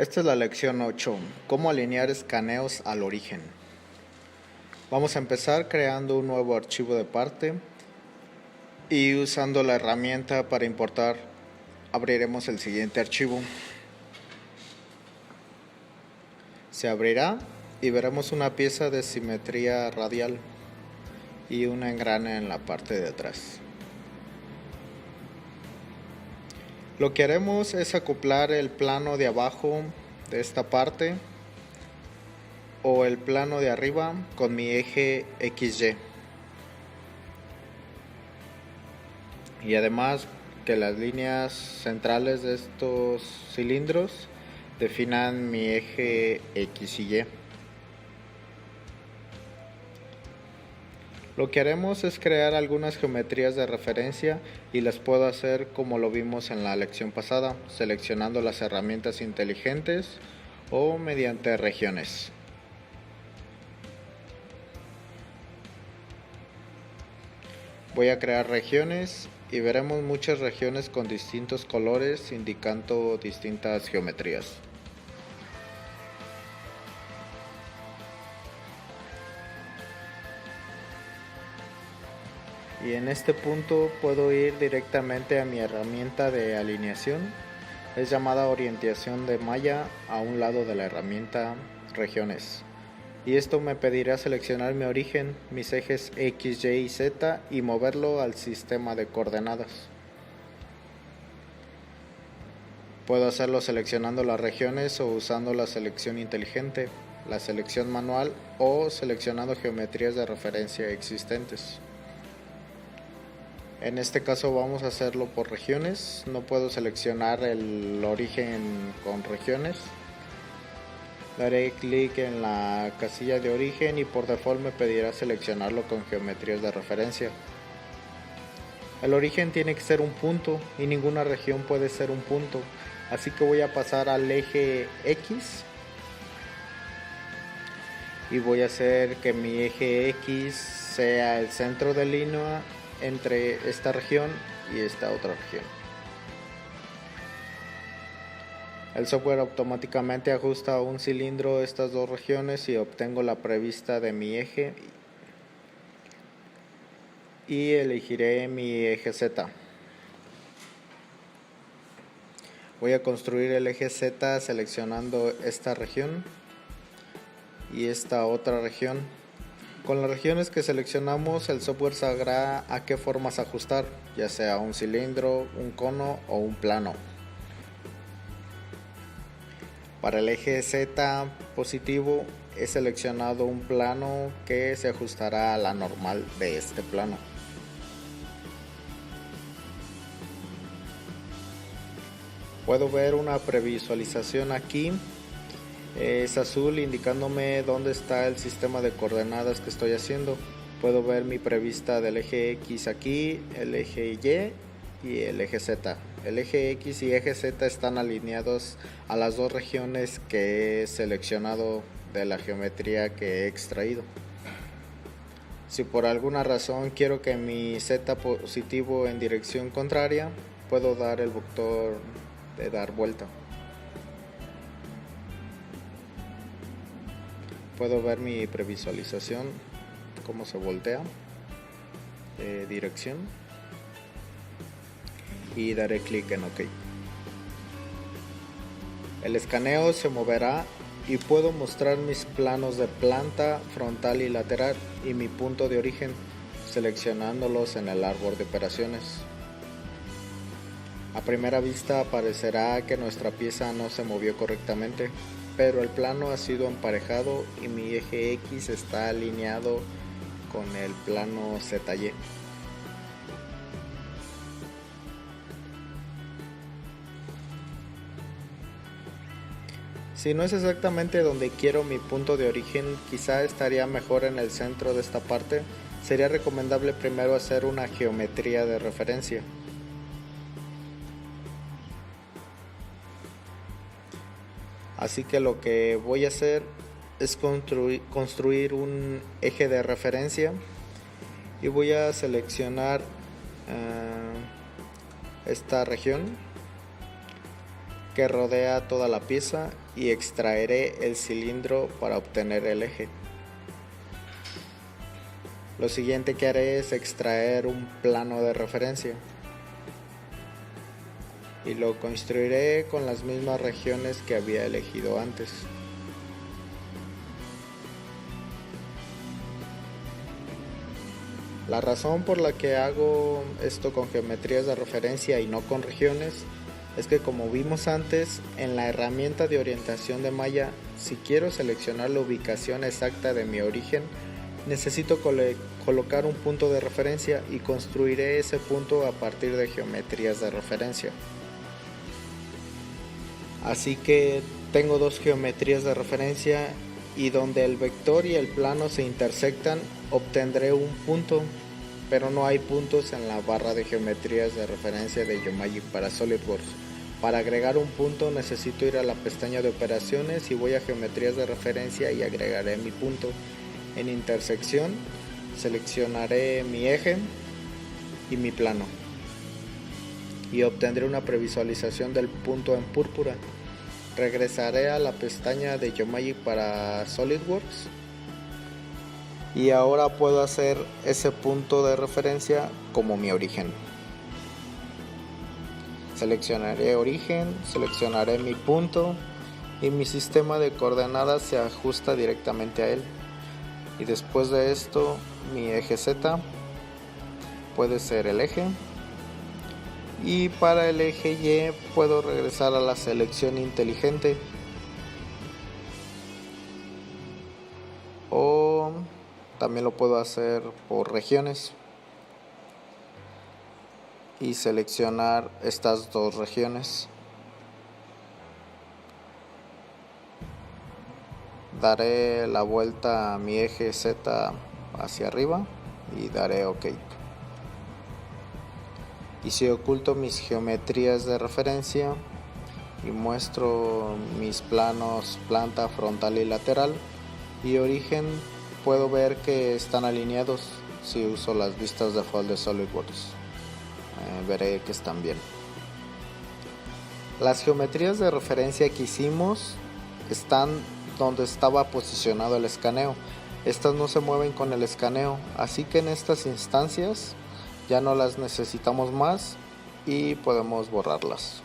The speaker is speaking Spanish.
Esta es la lección 8, cómo alinear escaneos al origen. Vamos a empezar creando un nuevo archivo de parte y usando la herramienta para importar abriremos el siguiente archivo. Se abrirá y veremos una pieza de simetría radial y un engrane en la parte de atrás. Lo que haremos es acoplar el plano de abajo de esta parte o el plano de arriba con mi eje XY. Y además que las líneas centrales de estos cilindros definan mi eje X y Y. Lo que haremos es crear algunas geometrías de referencia y las puedo hacer como lo vimos en la lección pasada, seleccionando las herramientas inteligentes o mediante regiones. Voy a crear regiones y veremos muchas regiones con distintos colores indicando distintas geometrías. Y en este punto puedo ir directamente a mi herramienta de alineación. Es llamada orientación de malla a un lado de la herramienta regiones. Y esto me pedirá seleccionar mi origen, mis ejes X, Y y Z y moverlo al sistema de coordenadas. Puedo hacerlo seleccionando las regiones o usando la selección inteligente, la selección manual o seleccionando geometrías de referencia existentes. En este caso vamos a hacerlo por regiones, no puedo seleccionar el origen con regiones. Daré clic en la casilla de origen y por default me pedirá seleccionarlo con geometrías de referencia. El origen tiene que ser un punto y ninguna región puede ser un punto, así que voy a pasar al eje X y voy a hacer que mi eje X sea el centro de línea entre esta región y esta otra región. El software automáticamente ajusta a un cilindro estas dos regiones y obtengo la prevista de mi eje y elegiré mi eje Z. Voy a construir el eje Z seleccionando esta región y esta otra región. Con las regiones que seleccionamos, el software sabrá a qué formas ajustar, ya sea un cilindro, un cono o un plano. Para el eje Z positivo he seleccionado un plano que se ajustará a la normal de este plano. Puedo ver una previsualización aquí. Es azul indicándome dónde está el sistema de coordenadas que estoy haciendo. Puedo ver mi prevista del eje X aquí, el eje Y y el eje Z. El eje X y eje Z están alineados a las dos regiones que he seleccionado de la geometría que he extraído. Si por alguna razón quiero que mi Z positivo en dirección contraria, puedo dar el botón de dar vuelta. Puedo ver mi previsualización, cómo se voltea de dirección y daré clic en OK. El escaneo se moverá y puedo mostrar mis planos de planta, frontal y lateral y mi punto de origen, seleccionándolos en el árbol de operaciones. A primera vista parecerá que nuestra pieza no se movió correctamente, pero el plano ha sido emparejado y mi eje X está alineado con el plano ZY. Si no es exactamente donde quiero mi punto de origen, quizá estaría mejor en el centro de esta parte. Sería recomendable primero hacer una geometría de referencia. Así que lo que voy a hacer es construir un eje de referencia y voy a seleccionar esta región que rodea toda la pieza y extraeré el cilindro para obtener el eje. Lo siguiente que haré es extraer un plano de referencia y lo construiré con las mismas regiones que había elegido antes. La razón por la que hago esto con geometrías de referencia y no con regiones es que, como vimos antes, en la herramienta de orientación de Maya, si quiero seleccionar la ubicación exacta de mi origen, necesito colocar un punto de referencia y construiré ese punto a partir de geometrías de referencia. Así que tengo dos geometrías de referencia y donde el vector y el plano se intersectan obtendré un punto, pero no hay puntos en la barra de geometrías de referencia de Geomagic para SolidWorks. Para agregar un punto necesito ir a la pestaña de operaciones y voy a geometrías de referencia y agregaré mi punto. En intersección seleccionaré mi eje y mi plano y obtendré una previsualización del punto en púrpura. Regresaré a la pestaña de Geomagic para SolidWorks y ahora puedo hacer ese punto de referencia como mi origen. Seleccionaré origen, seleccionaré mi punto y mi sistema de coordenadas se ajusta directamente a él. Y después de esto, mi eje Z puede ser el eje. Y para el eje Y puedo regresar a la selección inteligente. O también lo puedo hacer por regiones. Y seleccionar estas dos regiones. Daré la vuelta a mi eje Z hacia arriba y daré OK. Y si oculto mis geometrías de referencia y muestro mis planos planta, frontal y lateral y origen, puedo ver que están alineados. Si uso las vistas default de SolidWorks, veré que están bien. Las geometrías de referencia que hicimos están donde estaba posicionado el escaneo. Estas no se mueven con el escaneo, así que en estas instancias ya no las necesitamos más y podemos borrarlas.